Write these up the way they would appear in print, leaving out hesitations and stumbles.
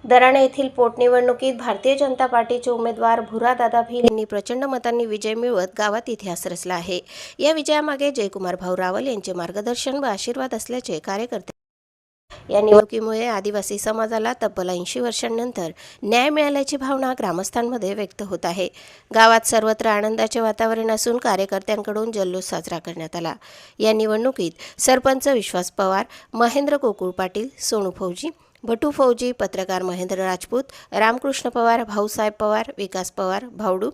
दराणे येथील पोटनिवडणुकीत भारतीय जनता पार्टीचे उमेदवार भुरादादा भिल यांनी प्रचंड मतांनी विजय मिळवत गावात इतिहास रचला आहे। या विजयामागे जयकुमार भाऊ रावल यांचे मार्गदर्शन व आशीर्वाद असल्याचे कार्यकर्ते या निवडणुकीमुळे आदिवासी समाजाला तब्बल 80 वर्षांनंतर न्याय मिळाल्याची भावना ग्रामस्थांमध्ये व्यक्त होत आहे। गावात सर्वत्र आनंदाचे वातावरण असून कार्यकर्त्यांकडून जल्लोष साजरा करण्यात आला। या निवडणुकीत सरपंच विश्वास पवार, महेंद्र गोकुळ पाटील, सोनू फौजी, भटू फौजी, पत्रकार महेंद्र राजपूत, रामकृष्ण पवार, भाऊसाहेब पवार, विकास पवार, भावडू,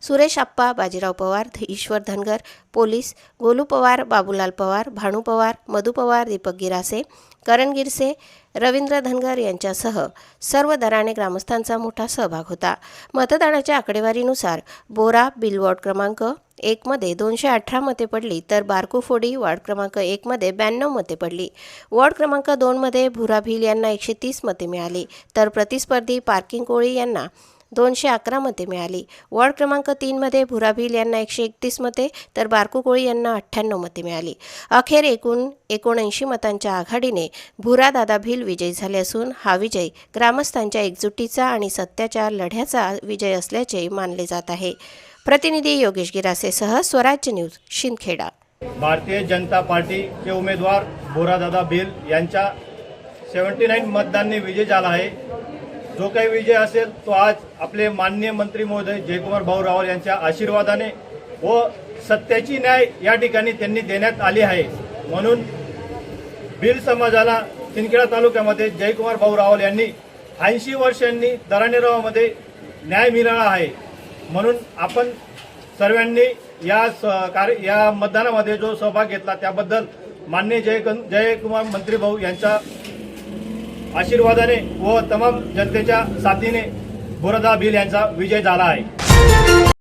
सुरेश आप्पा, बाजीराव पवार, ईश्वर धनगर, पोलीस, गोलू पवार, बाबूलाल पवार, भानू पवार, मधु पवार, दीपक गिरासे, करण गिरसे, रवींद्र धनगर यांच्यासह सर्व दराणे ग्रामस्थांचा मोठा सहभाग होता। मतदानाच्या आकडेवारीनुसार बोरा बिलवॉर्ड क्रमांक 1 मध्ये 218 मते पडली, तर बारकुफोडी वार्ड क्रमांक 1 मध्ये 92 मते पडली। वॉर्ड क्रमांक 2 मध्ये भुरा भिल यांना 130 मते मिळाली, तर प्रतिस्पर्धी पार्किंग कोळी यांना 211 मते मिळाली। वॉर्ड क्रमांक 3 मध्ये भुरा भिल यांना 131 मते, तर बारकू कोळी यांना 98 मते मिळाली। अखेर एकूण 79 मतांच्या आघाडीने भुरादादा भिल विजयी झाले असून हा विजय ग्रामस्थांच्या एकजुटीचा आणि सत्याच्या लढ्याचा विजय असल्याचे मानले जात आहे। प्रतिनिधी योगेश गिरासेसह स्वराज्य न्यूज, शिंदखेडा। भारतीय जनता पार्टीचे उमेदवार भुरादादा भिल यांच्या 79 मतदानांनी विजय झाला आहे। जो काही विजय असेल तो आज आपले माननीय मंत्री महोदय जयकुमार भाऊ रावल यांच्या आशीर्वादाने व सत्याची न्याय या ठिकाणी त्यांनी देण्यात आली आहे। म्हणून भिल समाजाला शिंदखेडा तालुक्यामध्ये जयकुमार भाऊ रावल यांनी 80 वर्षांनी दराणेगावामध्ये न्याय मिळाला आहे। म्हणून आपण सर्वांनी या मतदानामध्ये जो सहभाग घेतला त्याबद्दल माननीय जयकुमार मंत्री भाऊ यांच्या आशीर्वादाने व तमाम जनतेच्या साथीने भुरादादा भिल यांचा विजय झाला आहे।